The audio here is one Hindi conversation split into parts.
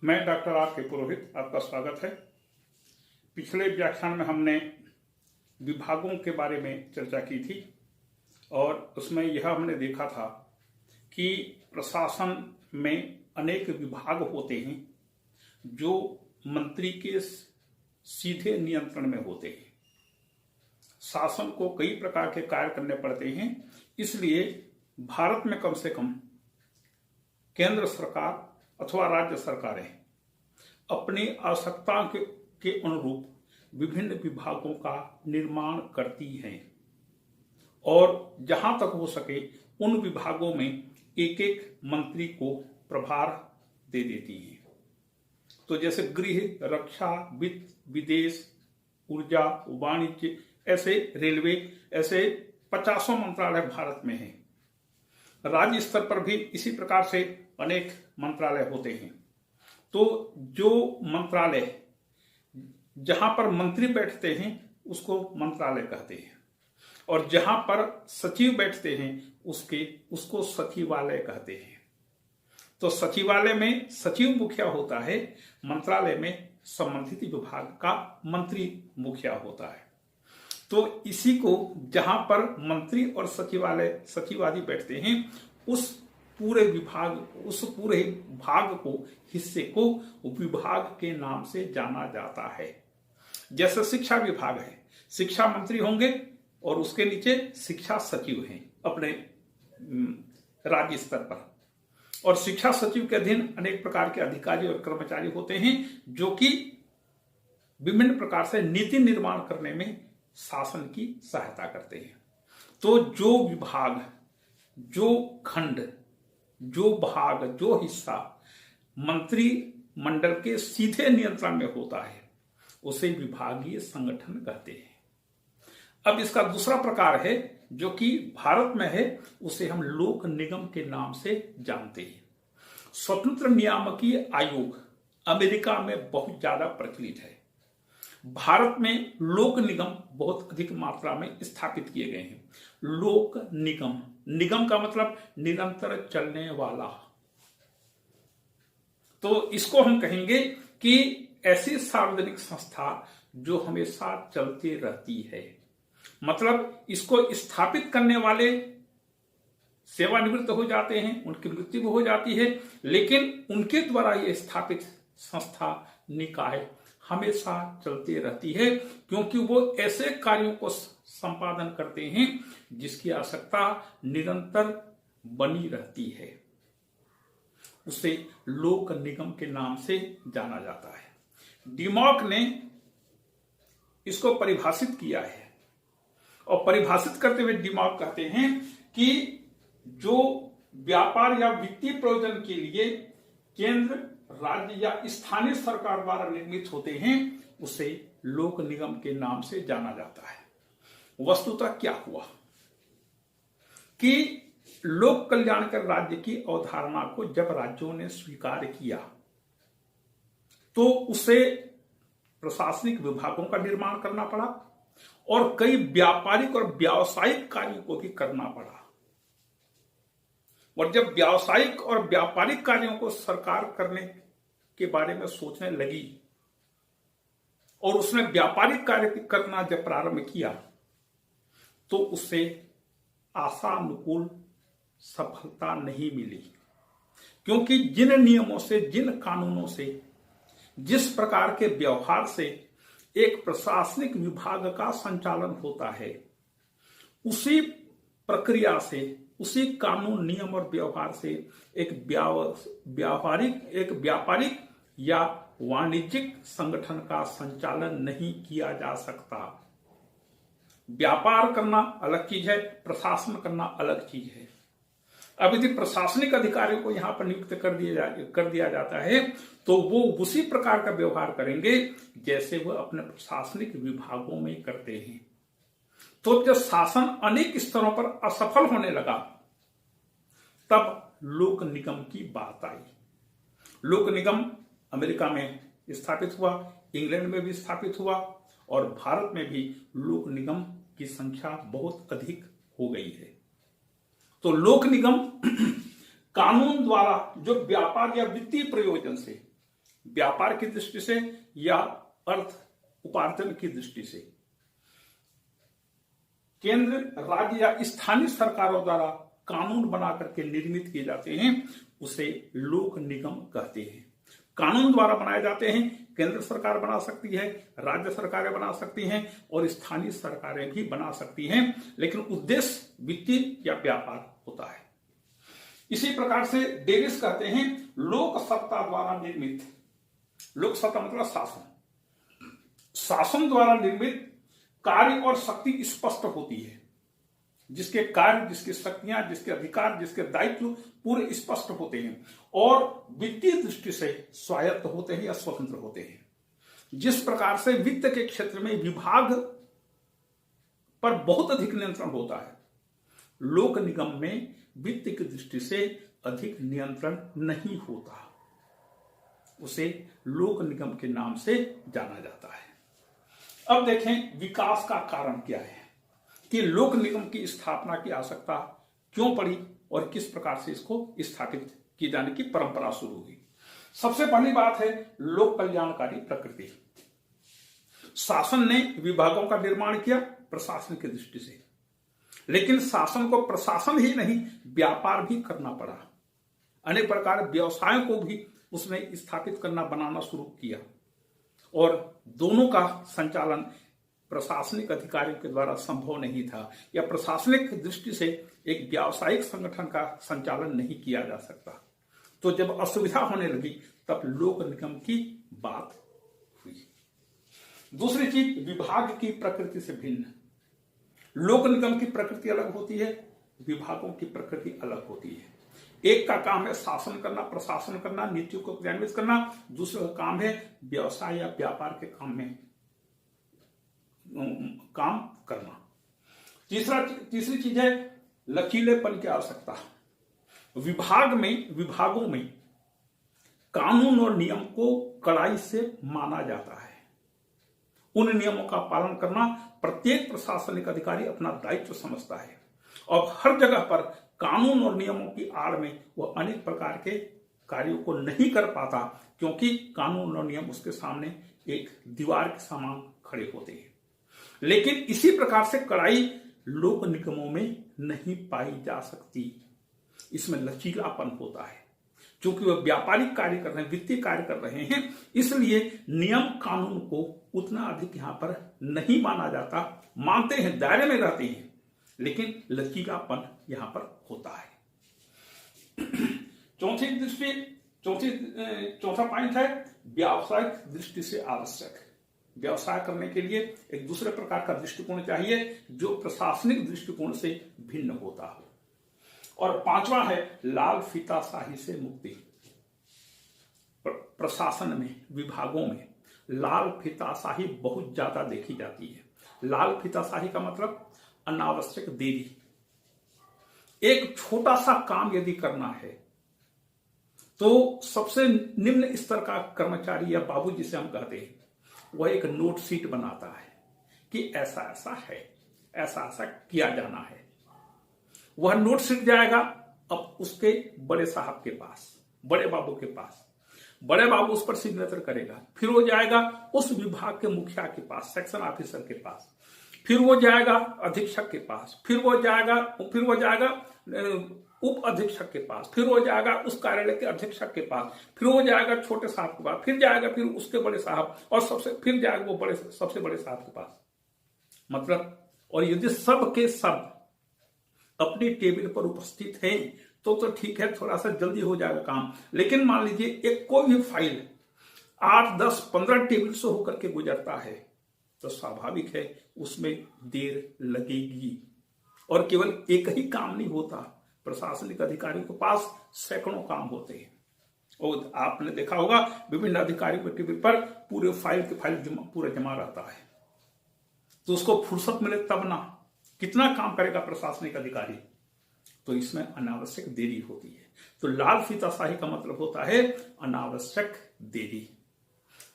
मैं डॉक्टर आर के पुरोहित, आपका स्वागत है। पिछले व्याख्यान में हमने विभागों के बारे में चर्चा की थी और उसमें यह हमने देखा था कि प्रशासन में अनेक विभाग होते हैं जो मंत्री के सीधे नियंत्रण में होते हैं। शासन को कई प्रकार के कार्य करने पड़ते हैं, इसलिए भारत में कम से कम केंद्र सरकार अथवा राज्य सरकारें अपनी आवश्यकता के अनुरूप विभिन्न विभागों का निर्माण करती हैं और जहां तक हो सके उन विभागों में एक एक मंत्री को प्रभार दे देती हैं। तो जैसे गृह, रक्षा, वित्त, विदेश, ऊर्जा, वाणिज्य, ऐसे रेलवे, ऐसे 50 मंत्रालय भारत में हैं। राज्य स्तर पर भी इसी प्रकार से अनेक मंत्रालय होते हैं। तो जो मंत्रालय जहां पर मंत्री बैठते हैं उसको मंत्रालय कहते हैं और जहां पर सचिव बैठते हैं उसको सचिवालय कहते हैं। तो सचिवालय में सचिव मुखिया होता है, मंत्रालय में संबंधित विभाग का मंत्री मुखिया होता है। तो इसी को जहां पर मंत्री और सचिवादि बैठते हैं उस पूरे भाग को, हिस्से को विभाग के नाम से जाना जाता है। जैसे शिक्षा विभाग है, शिक्षा मंत्री होंगे और उसके नीचे शिक्षा सचिव हैं अपने राज्य स्तर पर, और शिक्षा सचिव के अधीन अनेक प्रकार के अधिकारी और कर्मचारी होते हैं जो कि विभिन्न प्रकार से नीति निर्माण करने में शासन की सहायता करते हैं। तो जो विभाग, जो खंड, जो भाग, जो हिस्सा मंत्री मंडल के सीधे नियंत्रण में होता है उसे विभागीय संगठन कहते हैं। अब इसका दूसरा प्रकार है जो कि भारत में है, उसे हम लोक निगम के नाम से जानते हैं। स्वतंत्र नियामकीय आयोग अमेरिका में बहुत ज्यादा प्रचलित है। भारत में लोक निगम बहुत अधिक मात्रा में स्थापित किए गए हैं। लोक निगम, निगम का मतलब निरंतर चलने वाला। तो इसको हम कहेंगे कि ऐसी सार्वजनिक संस्था जो हमेशा चलती रहती है। मतलब इसको स्थापित करने वाले सेवानिवृत्त हो जाते हैं, उनकी मृत्यु भी हो जाती है, लेकिन उनके द्वारा यह स्थापित संस्था, निकाय हमेशा चलती रहती है क्योंकि वो ऐसे कार्यों को संपादन करते हैं जिसकी आवश्यकता निरंतर बनी रहती है। उसे लोक निगम के नाम से जाना जाता है। डिमॉक ने इसको परिभाषित किया है और परिभाषित करते हुए डिमॉक कहते हैं कि जो व्यापार या वित्तीय प्रयोजन के लिए केंद्र, राज्य या स्थानीय सरकार द्वारा निर्मित होते हैं उसे लोक निगम के नाम से जाना जाता है। वस्तुतः क्या हुआ कि लोक कल्याणकर राज्य की अवधारणा को जब राज्यों ने स्वीकार किया तो उसे प्रशासनिक विभागों का निर्माण करना पड़ा और कई व्यापारिक और व्यावसायिक कार्यों को भी करना पड़ा। और जब व्यावसायिक और व्यापारिक कार्यों को सरकार करने के बारे में सोचने लगी और उसने व्यापारिक कार्य करना जब प्रारंभ किया तो उसे आशानुकूल सफलता नहीं मिली, क्योंकि जिन नियमों से, जिन कानूनों से, जिस प्रकार के व्यवहार से एक प्रशासनिक विभाग का संचालन होता है, उसी प्रक्रिया से, उसी कानून, नियम और व्यवहार से एक व्यापारिक या वाणिज्यिक संगठन का संचालन नहीं किया जा सकता। व्यापार करना अलग चीज है, प्रशासन करना अलग चीज है। अब यदि प्रशासनिक अधिकारियों को यहां पर नियुक्त कर दिया जाता है तो वो उसी प्रकार का व्यवहार करेंगे जैसे वो अपने प्रशासनिक विभागों में करते हैं। तो जब शासन अनेक स्तरों पर असफल होने लगा तब लोक निगम की बात आई। लोक निगम अमेरिका में स्थापित हुआ, इंग्लैंड में भी स्थापित हुआ और भारत में भी लोक निगम की संख्या बहुत अधिक हो गई है। तो लोक निगम कानून द्वारा जो व्यापार या वित्तीय प्रयोजन से व्यापार की दृष्टि से या अर्थ उपार्जन की दृष्टि से। केंद्र, राज्य या स्थानीय सरकारों द्वारा कानून बना करके निर्मित किए जाते हैं, उसे लोक निगम कहते हैं। कानून द्वारा बनाए जाते हैं, केंद्र सरकार बना सकती है, राज्य सरकारें बना सकती हैं और स्थानीय सरकारें भी बना सकती हैं, लेकिन उद्देश्य वित्तीय या व्यापार होता है। इसी प्रकार से डेविस कहते हैं लोक सत्ता द्वारा निर्मित, लोक सत्ता मतलब शासन, शासन द्वारा निर्मित कार्य और शक्ति स्पष्ट होती है, जिसके कार्य, जिसकी शक्तियां, जिसके अधिकार, जिसके दायित्व पूरे स्पष्ट होते हैं और वित्तीय दृष्टि से स्वायत्त होते हैं या स्वतंत्र होते हैं। जिस प्रकार से वित्त के क्षेत्र में विभाग पर बहुत अधिक नियंत्रण होता है, लोक निगम में वित्त की दृष्टि से अधिक नियंत्रण नहीं होता, उसे लोक निगम के नाम से जाना जाता है। अब देखें विकास का कारण क्या है कि लोक निगम की स्थापना की आवश्यकता क्यों पड़ी और किस प्रकार से इसको स्थापित किए जाने की परंपरा शुरू हुई। सबसे पहली बात है लोक कल्याणकारी प्रकृति। शासन ने विभागों का निर्माण किया प्रशासन की दृष्टि से, लेकिन शासन को प्रशासन ही नहीं व्यापार भी करना पड़ा। अनेक प्रकार व्यवसायों को भी उसने स्थापित करना, बनाना शुरू किया और दोनों का संचालन प्रशासनिक अधिकारियों के द्वारा संभव नहीं था या प्रशासनिक दृष्टि से एक व्यावसायिक संगठन का संचालन नहीं किया जा सकता। तो जब असुविधा होने लगी तब लोक निगम की बात हुई। दूसरी चीज, विभाग की प्रकृति से भिन्न। लोक निगम की प्रकृति अलग होती है, विभागों की प्रकृति अलग होती है। एक का काम है शासन करना, प्रशासन करना, नीतियों को क्रियान्वित करना, दूसरे का काम है व्यवसाय या व्यापार के काम में काम करना। तीसरी चीज है लचीलेपन की आवश्यकता। विभागों में कानून और नियम को कड़ाई से माना जाता है। उन नियमों का पालन करना प्रत्येक प्रशासनिक अधिकारी अपना दायित्व समझता है और हर जगह पर कानून और नियमों की आड़ में वह अनेक प्रकार के कार्यों को नहीं कर पाता, क्योंकि कानून और नियम उसके सामने एक दीवार के समान खड़े होते हैं। लेकिन इसी प्रकार से कड़ाई लोक निगमों में नहीं पाई जा सकती। इसमें लचीलापन होता है, क्योंकि वह व्यापारिक कार्य कर रहे हैं, वित्तीय कार्य कर रहे हैं, इसलिए नियम कानून को उतना अधिक यहां पर नहीं माना जाता। मानते हैं, दायरे में रहते हैं, लेकिन लचीलापन यहां पर होता है। चौथा पॉइंट है व्यावसायिक दृष्टि से आवश्यक। व्यवसाय करने के लिए एक दूसरे प्रकार का दृष्टिकोण चाहिए जो प्रशासनिक दृष्टिकोण से भिन्न होता हो। और पांचवा है लाल फीताशाही से मुक्ति। प्रशासन में, विभागों में लाल फीताशाही बहुत ज्यादा देखी जाती है। लाल फीताशाही का मतलब अनावश्यक देरी। एक छोटा सा काम यदि करना है तो सबसे निम्न स्तर का कर्मचारी या बाबू जिसे हम कहते हैं, वह एक नोट शीट बनाता है कि ऐसा ऐसा है, ऐसा ऐसा किया जाना है। वह नोट शीट जाएगा अब उसके बड़े साहब के पास, बड़े बाबू के पास। बड़े बाबू उस पर सिग्नेचर करेगा, फिर वो जाएगा उस विभाग के मुखिया के पास, सेक्शन ऑफिसर के पास, फिर वो जाएगा अधीक्षक के पास, फिर वो जाएगा उप अधीक्षक के पास, फिर वो जाएगा उस कार्यालय के अधीक्षक के पास, फिर वो जाएगा छोटे साहब के पास, फिर जाएगा फिर उसके बड़े साहब और फिर जाएगा वो सबसे बड़े साहब के पास। मतलब, और यदि सब के सब अपनी टेबल पर उपस्थित हैं तो ठीक है, थोड़ा सा जल्दी हो जाएगा काम। लेकिन मान लीजिए एक कोई भी फाइल 8, 10, 15 टेबल से होकर के गुजरता है तो स्वाभाविक है उसमें देर लगेगी। और केवल एक ही काम नहीं होता, प्रशासनिक अधिकारियों के पास सैकड़ों काम होते हैं। और आपने देखा होगा विभिन्न अधिकारियों के टेबल पर पूरे फाइल पूरा जमा रहता है, तो उसको फुर्सत मिले तब ना, कितना काम करेगा प्रशासनिक अधिकारी। तो इसमें अनावश्यक देरी होती है। तो लाल फीताशाही का मतलब होता है अनावश्यक देरी,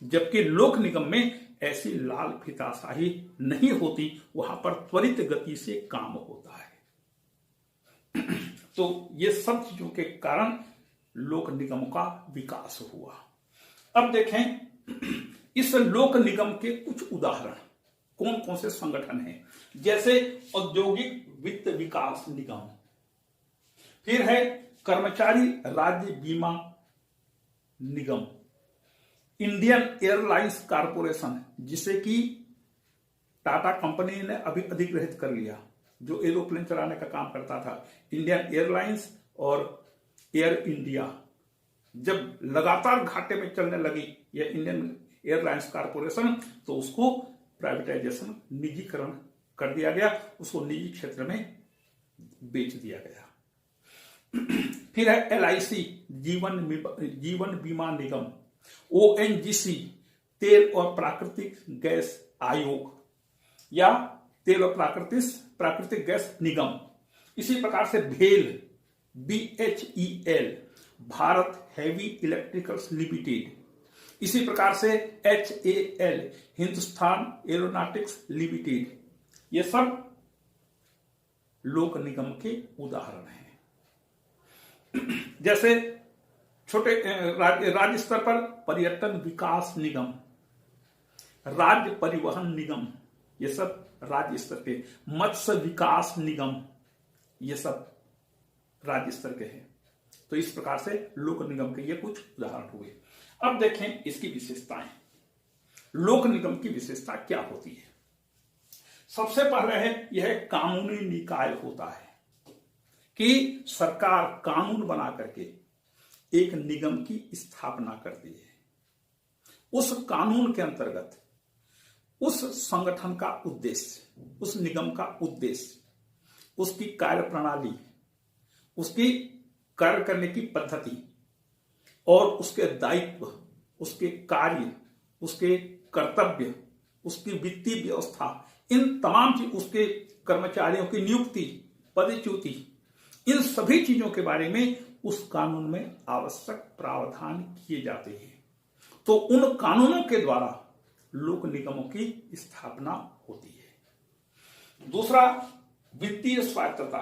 जबकि लोक निगम में ऐसी लाल फीताशाही नहीं होती, वहां पर त्वरित गति से काम होता है। तो ये सब चीजों के कारण लोक निगमों का विकास हुआ। अब देखें इस लोक निगम के कुछ उदाहरण कौन कौन से संगठन हैं। जैसे औद्योगिक वित्त विकास निगम, फिर है कर्मचारी राज्य बीमा निगम, इंडियन एयरलाइंस कॉरपोरेशन जिसे कि टाटा कंपनी ने अभी अधिग्रहित कर लिया, जो एरोप्लेन चलाने का काम करता था। इंडियन एयरलाइंस और एयर इंडिया जब लगातार घाटे में चलने लगी यह इंडियन एयरलाइंस कॉरपोरेशन, तो उसको प्राइवेटाइजेशन, निजीकरण कर दिया गया, उसको निजी क्षेत्र में बेच दिया गया। फिर है LIC जीवन बीमा निगम, ONGC तेल और प्राकृतिक गैस आयोग या तेल और प्राकृतिक गैस निगम। इसी प्रकार से भेल BHEL Bharat heavy electricals limited, इसी प्रकार से HAL हिंदुस्तान एरोनॉटिक्स लिमिटेड। ये सब लोक निगम के उदाहरण हैं। जैसे छोटे राज्य स्तर पर पर्यटन विकास निगम, राज्य परिवहन निगम, ये सब राज्य स्तर के। मत्स्य विकास निगम, ये सब राज्य स्तर के हैं। तो इस प्रकार से लोक निगम के ये कुछ उदाहरण हुए। अब देखें इसकी विशेषताएं। लोक निगम की विशेषता क्या होती है? सबसे पहले है यह कानूनी निकाय होता है कि सरकार कानून बना करके एक निगम की स्थापना करती है। उस कानून के अंतर्गत उस संगठन का उद्देश्य, उस निगम का उद्देश्य, उसकी कार्य प्रणाली, उसकी कार्य करने की पद्धति और उसके दायित्व, उसके कार्य, उसके कर्तव्य, उसकी वित्तीय व्यवस्था, इन तमाम चीज, उसके कर्मचारियों की नियुक्ति, पदच्युति, इन सभी चीजों के बारे में उस कानून में आवश्यक प्रावधान किए जाते हैं। तो उन कानूनों के द्वारा लोक निगमों की स्थापना होती है। दूसरा, वित्तीय स्वायत्तता।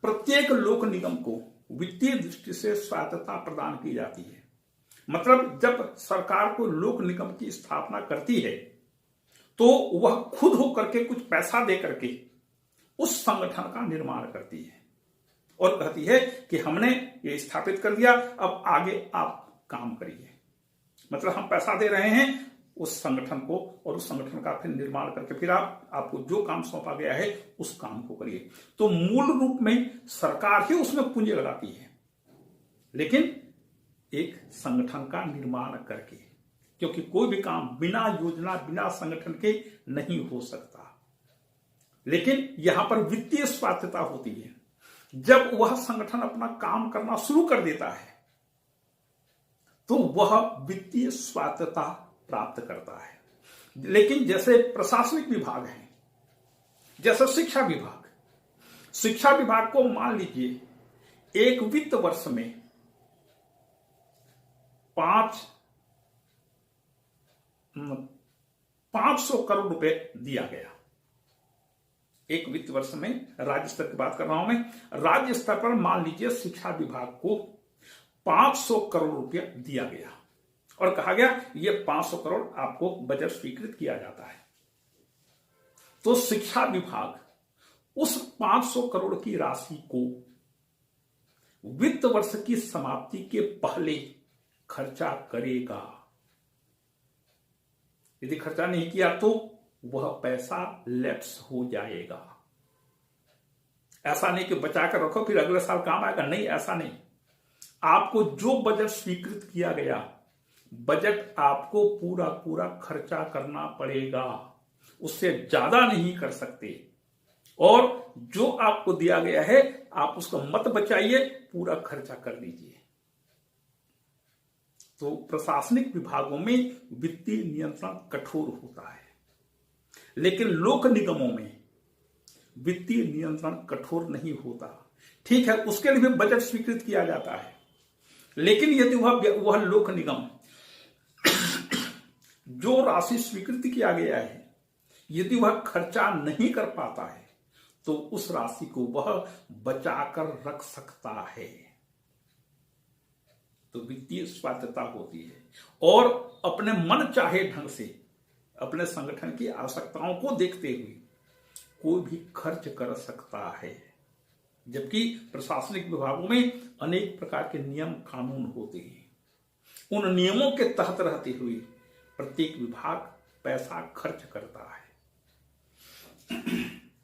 प्रत्येक लोक निगम को वित्तीय दृष्टि से स्वायत्तता प्रदान की जाती है। मतलब जब सरकार को लोक निगम की स्थापना करती है तो वह खुद होकर के कुछ पैसा दे करके उस संगठन का निर्माण करती है और कहती है कि हमने ये स्थापित कर दिया, अब आगे आप काम करिए। मतलब हम पैसा दे रहे हैं उस संगठन को और उस संगठन का फिर निर्माण करके फिर आपको जो काम सौंपा गया है उस काम को करिए। तो मूल रूप में सरकार ही उसमें पूंजी लगाती है, लेकिन एक संगठन का निर्माण करके, क्योंकि कोई भी काम बिना योजना, बिना संगठन के नहीं हो सकता। लेकिन यहां पर वित्तीय स्वायत्तता होती है। जब वह संगठन अपना काम करना शुरू कर देता है तो वह वित्तीय स्वायत्तता प्राप्त करता है। लेकिन जैसे प्रशासनिक विभाग है, जैसे शिक्षा विभाग को मान लीजिए एक वित्त वर्ष में 500 करोड़ रुपए दिया गया। एक वित्त वर्ष में, राज्य स्तर की बात कर रहा हूं मैं, राज्य स्तर पर मान लीजिए शिक्षा विभाग को 500 करोड़ रुपया दिया गया और कहा गया ये 500 करोड़ आपको बजट स्वीकृत किया जाता है। तो शिक्षा विभाग उस 500 करोड़ की राशि को वित्त वर्ष की समाप्ति के पहले खर्चा करेगा। यदि खर्चा नहीं किया तो वह पैसा लैप्स हो जाएगा। ऐसा नहीं कि बचा कर रखो फिर अगले साल काम आएगा, नहीं, ऐसा नहीं। आपको जो बजट स्वीकृत किया गया, बजट आपको पूरा खर्चा करना पड़ेगा, उससे ज्यादा नहीं कर सकते। और जो आपको दिया गया है आप उसको मत बचाइए, पूरा खर्चा कर लीजिए। तो प्रशासनिक विभागों में वित्तीय नियंत्रण कठोर होता है, लेकिन लोक निगमों में वित्तीय नियंत्रण कठोर नहीं होता। ठीक है, उसके लिए भी बजट स्वीकृत किया जाता है, लेकिन यदि वह लोक निगम जो राशि स्वीकृत किया गया है यदि वह खर्चा नहीं कर पाता है तो उस राशि को वह बचाकर रख सकता है। तो वित्तीय स्वायत्तता होती है और अपने मन चाहे ढंग से अपने संगठन की आवश्यकताओं को देखते हुए कोई भी खर्च कर सकता है, जबकि प्रशासनिक विभागों में अनेक प्रकार के नियम कानून होते हैं। उन नियमों के तहत रहते हुए प्रत्येक विभाग पैसा खर्च करता है,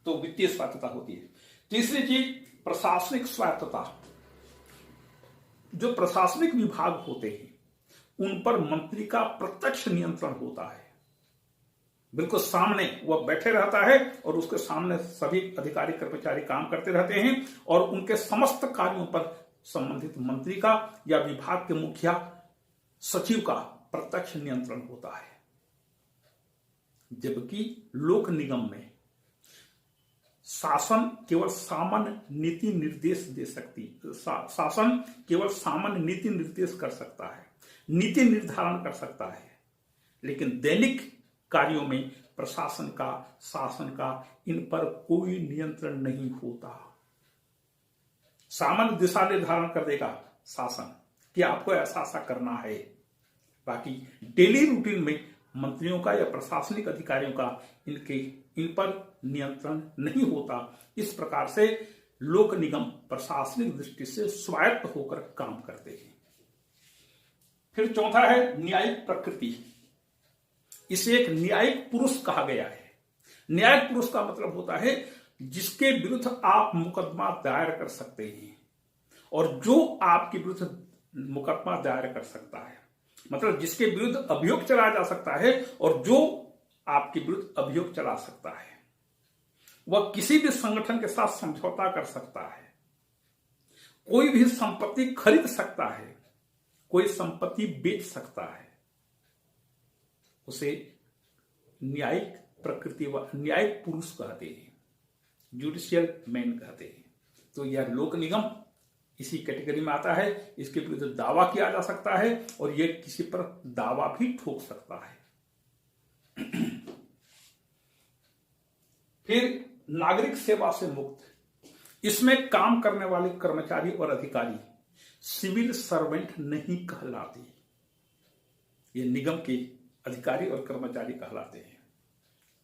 तो वित्तीय स्वायत्तता होती है। तीसरी चीज प्रशासनिक स्वायत्तता। जो प्रशासनिक विभाग होते हैं उन पर मंत्री का प्रत्यक्ष नियंत्रण होता है। बिल्कुल सामने वह बैठे रहता है और उसके सामने सभी अधिकारी कर्मचारी काम करते रहते हैं और उनके समस्त कार्यों पर संबंधित मंत्री का या विभाग के मुखिया सचिव का प्रत्यक्ष नियंत्रण होता है। जबकि लोक निगम में शासन केवल सामान्य नीति निर्देश दे सकती, शासन केवल सामान्य नीति निर्देश कर सकता है, नीति निर्धारण कर सकता है, लेकिन दैनिक कार्यों में प्रशासन का, शासन का इन पर कोई नियंत्रण नहीं होता। सामान्य दिशा निर्धारण कर देगा शासन कि आपको ऐसा ऐसा करना है, बाकी डेली रूटीन में मंत्रियों का या प्रशासनिक अधिकारियों का इन पर नियंत्रण नहीं होता। इस प्रकार से लोक निगम प्रशासनिक दृष्टि से स्वायत्त होकर काम करते हैं। फिर चौथा है न्यायिक प्रकृति। इसे एक न्यायिक पुरुष कहा गया है। न्यायिक पुरुष का मतलब होता है जिसके विरुद्ध आप मुकदमा दायर कर सकते हैं और जो आपके विरुद्ध मुकदमा दायर कर सकता है, मतलब जिसके विरुद्ध अभियोग चलाया जा सकता है और जो आपके विरुद्ध अभियोग चला सकता है, वह किसी भी संगठन के साथ समझौता कर सकता है, कोई भी संपत्ति खरीद सकता है, कोई संपत्ति बेच सकता है। उसे न्यायिक प्रकृति व न्यायिक पुरुष कहते हैं, जुडिशियल मैन कहते हैं। तो यह लोक निगम इसी कैटेगरी में आता है। इसके विरुद्ध दावा किया जा सकता है और यह किसी पर दावा भी ठोक सकता है। फिर नागरिक सेवा से मुक्त। इसमें काम करने वाले कर्मचारी और अधिकारी सिविल सर्वेंट नहीं कहलाते, ये निगम के अधिकारी और कर्मचारी कहलाते हैं।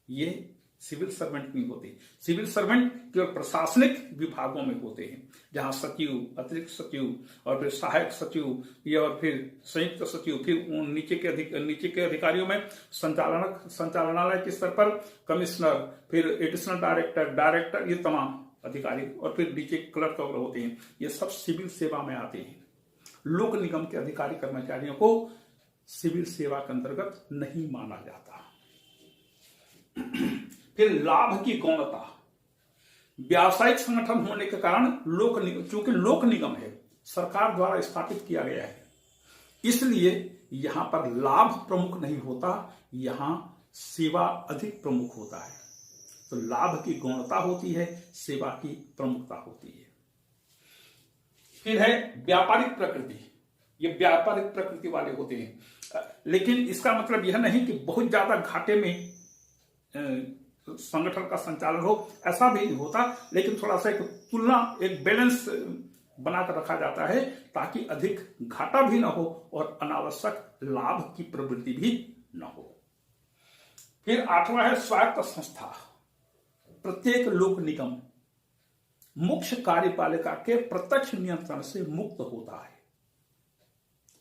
ये सिविल सर्वेंट नहीं होते। सिविल सर्वेंट केवल प्रशासनिक विभागों में होते हैं, जहां सचिव, अतिरिक्त सचिव और फिर सहायक सचिव या और फिर संयुक्त सचिव, फिर नीचे के अधिकारियों में संचालनालय के स्तर पर कमिश्नर, फिर एडिशनल डायरेक्टर, ये तमाम अधिकारी और फिर नीचे क्लर्क वगैरह होते हैं। ये सब सिविल सेवा में आते हैं। लोक निगम के अधिकारी कर्मचारियों को सिविल सेवा के अंतर्गत नहीं माना जाता। फिर लाभ की गौणता। व्यावसायिक संगठन होने के कारण चूंकि लोक निगम है, सरकार द्वारा स्थापित किया गया है, इसलिए यहां पर लाभ प्रमुख नहीं होता, यहां सेवा अधिक प्रमुख होता है। तो लाभ की गौणता होती है, सेवा की प्रमुखता होती है। फिर है व्यापारिक प्रकृति। ये व्यापारिक प्रकृति वाले होते हैं, लेकिन इसका मतलब यह नहीं कि बहुत ज्यादा घाटे में संगठन का संचालन हो, ऐसा भी नहीं होता, लेकिन थोड़ा सा एक तुलना, एक बैलेंस बनाकर रखा जाता है ताकि अधिक घाटा भी ना हो और अनावश्यक लाभ की प्रवृत्ति भी ना हो। फिर आठवां है स्वायत्त संस्था। प्रत्येक लोक निगम मुख्य कार्यपालिका के प्रत्यक्ष नियंत्रण से मुक्त होता है।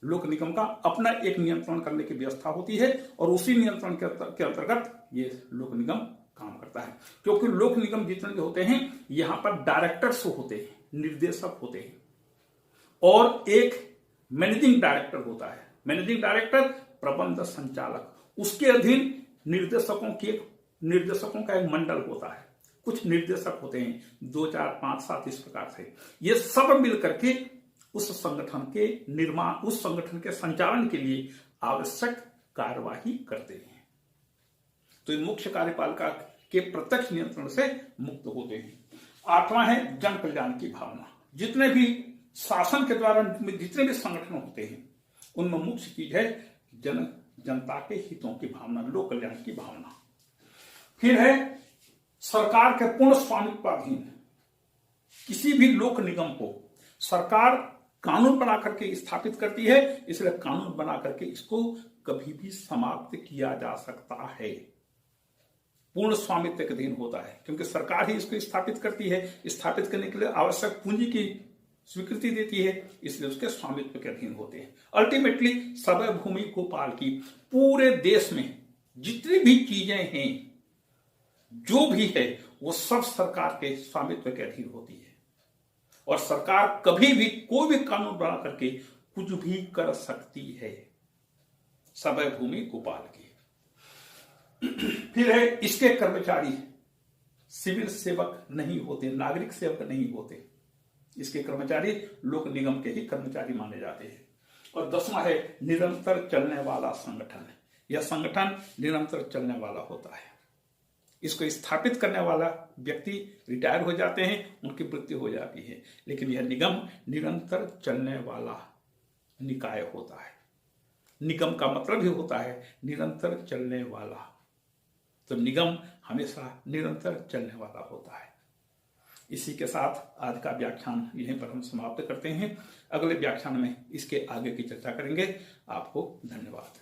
लोक निगम का अपना एक नियंत्रण करने की व्यवस्था होती है और उसी नियंत्रण के अंतर्गत ये लोक निगम काम करता है। क्योंकि लोक निगम जितने होते हैं यहां पर डायरेक्टर्स होते हैं, निर्देशक होते हैं और एक मैनेजिंग डायरेक्टर होता है। मैनेजिंग डायरेक्टर प्रबंध संचालक, उसके अधीन निर्देशकों का एक मंडल होता है। कुछ निर्देशक होते हैं 2, 4, 5, 7 इस प्रकार से। ये सब मिलकर के उस संगठन के निर्माण, उस संगठन के संचालन के लिए आवश्यक कार्यवाही करते हैं। तो इन मुख्य कार्यपालिका के प्रत्यक्ष नियंत्रण से मुक्त होते हैं। आठवां है जन कल्याण की भावना। जितने भी शासन के द्वारा जितने भी संगठन होते हैं उनमें मुख्य चीज है जनता के हितों की भावना, लोक कल्याण की भावना। फिर है सरकार के पूर्ण स्वामित्वाधीन। किसी भी लोक निगम को सरकार कानून बना करके स्थापित करती है, इसलिए कानून बना करके इसको कभी भी समाप्त किया जा सकता है, पूर्ण स्वामित्व के अधीन होता है, क्योंकि सरकार ही इसको स्थापित करती है, स्थापित करने के लिए आवश्यक पूंजी की स्वीकृति देती है, इसलिए उसके स्वामित्व के अधीन होते हैं। अल्टीमेटली सबय भूमि गोपाल की पूरे देश में जितनी भी चीजें हैं, जो भी है, वो सब सरकार के स्वामित्व के अधीन होती है, और सरकार कभी भी कोई भी कानून बना करके कुछ भी कर सकती है। सबय भूमि गोपाल की। फिर है इसके कर्मचारी सिविल सेवक नहीं होते, नागरिक सेवक नहीं होते, इसके कर्मचारी लोक निगम के ही कर्मचारी माने जाते हैं। और 10वां है निरंतर चलने वाला संगठन। यह संगठन निरंतर चलने वाला होता है, इसको स्थापित करने वाला व्यक्ति रिटायर हो जाते हैं, उनकी मृत्यु हो जाती है, लेकिन यह निगम निरंतर चलने वाला निकाय होता है। निगम का मतलब ही होता है निरंतर चलने वाला, तो निगम हमेशा निरंतर चलने वाला होता है। इसी के साथ आज का व्याख्यान यहीं पर हम समाप्त करते हैं। अगले व्याख्यान में इसके आगे की चर्चा करेंगे। आपको धन्यवाद।